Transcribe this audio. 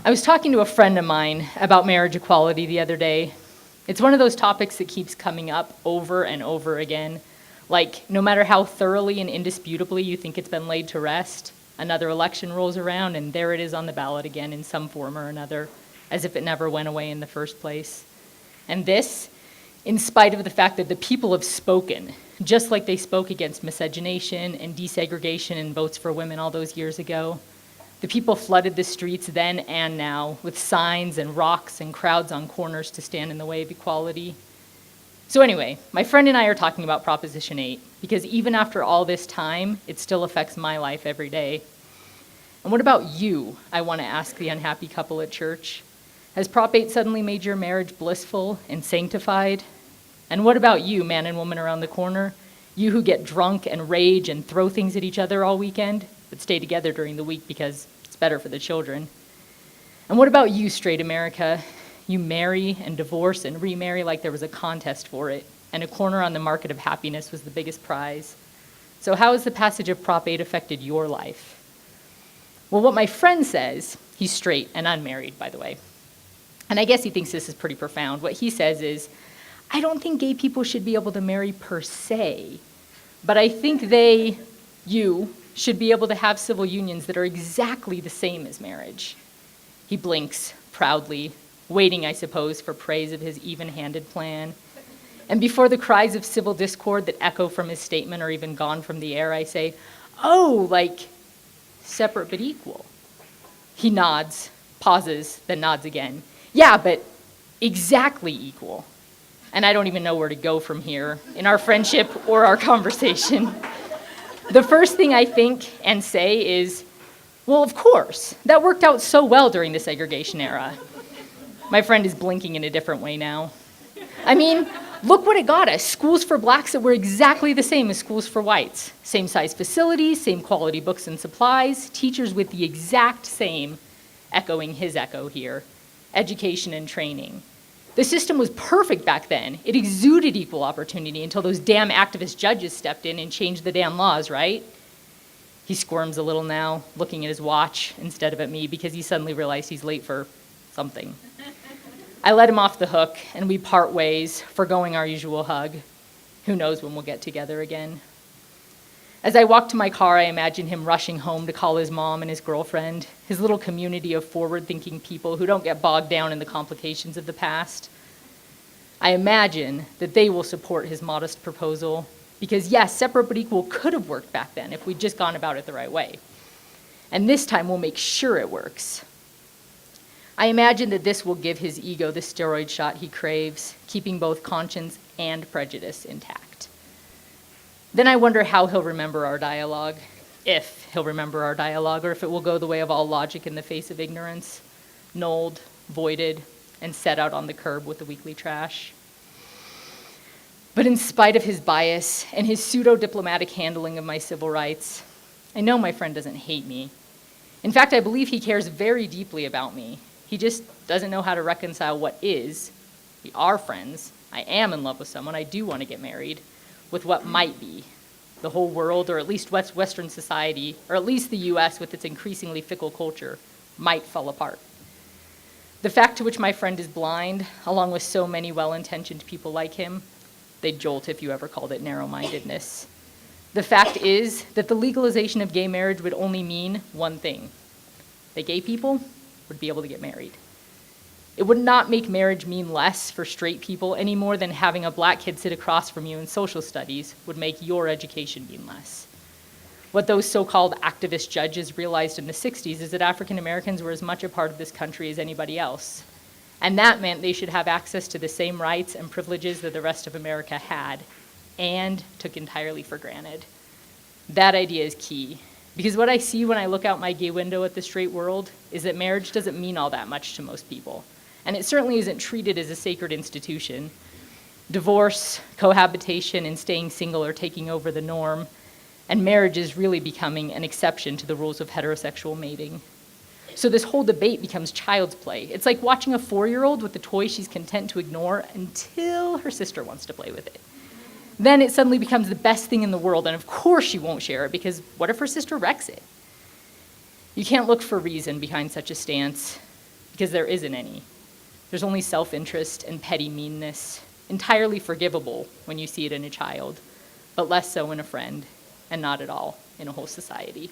I was talking to a friend of mine about marriage equality the other day. It's one of those topics that keeps coming up over and over again. Like, no matter how thoroughly and indisputably you think it's been laid to rest, another election rolls around and there it is on the ballot again in some form or another, as if it never went away in the first place. And this, in spite of the fact that the people have spoken, just like they spoke against miscegenation and desegregation and votes for women all those years ago. The people flooded the streets then and now with signs and rocks and crowds on corners to stand in the way of equality. So anyway, my friend and I are talking about Proposition 8 because even after all this time, it still affects my life every day. And what about you, I want to ask the unhappy couple at church? Has Prop 8 suddenly made your marriage blissful and sanctified? And what about you, man and woman around the corner? You who get drunk and rage and throw things at each other all weekend, but stay together during the week because it's better for the children. And what about you, straight America? You marry and divorce and remarry like there was a contest for it, and a corner on the market of happiness was the biggest prize. So how has the passage of Prop 8 affected your life? Well, what my friend says, he's straight and unmarried, by the way, and I guess he thinks this is pretty profound. What he says is, I don't think gay people should be able to marry per se, but I think you, should be able to have civil unions that are exactly the same as marriage. He blinks proudly, waiting, I suppose, for praise of his even-handed plan. And before the cries of civil discord that echo from his statement are even gone from the air, I say, oh, like separate but equal. He nods, pauses, then nods again. Yeah, but exactly equal. And I don't even know where to go from here in our friendship or our conversation. The first thing I think and say is, well, of course, that worked out so well during the segregation era. My friend is blinking in a different way now. I mean, look what it got us. Schools for blacks that were exactly the same as schools for whites. Same size facilities, same quality books and supplies, teachers with the exact same, echoing his echo here, education and training. The system was perfect back then. It exuded equal opportunity until those damn activist judges stepped in and changed the damn laws, right? He squirms a little now, looking at his watch instead of at me because he suddenly realized he's late for something. I let him off the hook and we part ways, forgoing our usual hug. Who knows when we'll get together again. As I walk to my car, I imagine him rushing home to call his mom and his girlfriend, his little community of forward-thinking people who don't get bogged down in the complications of the past. I imagine that they will support his modest proposal because, yes, separate but equal could have worked back then if we'd just gone about it the right way. And this time we'll make sure it works. I imagine that this will give his ego the steroid shot he craves, keeping both conscience and prejudice intact. Then I wonder how he'll remember our dialogue, if he'll remember our dialogue, or if it will go the way of all logic in the face of ignorance, nulled, voided, and set out on the curb with the weekly trash. But in spite of his bias and his pseudo-diplomatic handling of my civil rights, I know my friend doesn't hate me. In fact, I believe he cares very deeply about me. He just doesn't know how to reconcile what is. We are friends. I am in love with someone. I do want to get married. With what might be. The whole world, or at least Western society, or at least the US with its increasingly fickle culture, might fall apart. The fact to which my friend is blind, along with so many well-intentioned people like him, they'd jolt if you ever called it narrow-mindedness. The fact is that the legalization of gay marriage would only mean one thing. That gay people would be able to get married. It would not make marriage mean less for straight people any more than having a black kid sit across from you in social studies would make your education mean less. What those so-called activist judges realized in the 60s is that African Americans were as much a part of this country as anybody else. And that meant they should have access to the same rights and privileges that the rest of America had and took entirely for granted. That idea is key. Because what I see when I look out my gay window at the straight world is that marriage doesn't mean all that much to most people. And it certainly isn't treated as a sacred institution. Divorce, cohabitation, and staying single are taking over the norm, and marriage is really becoming an exception to the rules of heterosexual mating. So this whole debate becomes child's play. It's like watching a 4-year-old with a toy she's content to ignore until her sister wants to play with it. Then it suddenly becomes the best thing in the world, and of course she won't share it, because what if her sister wrecks it? You can't look for reason behind such a stance. because there isn't any. There's only self-interest and petty meanness, entirely forgivable when you see it in a child, but less so in a friend, and not at all in a whole society.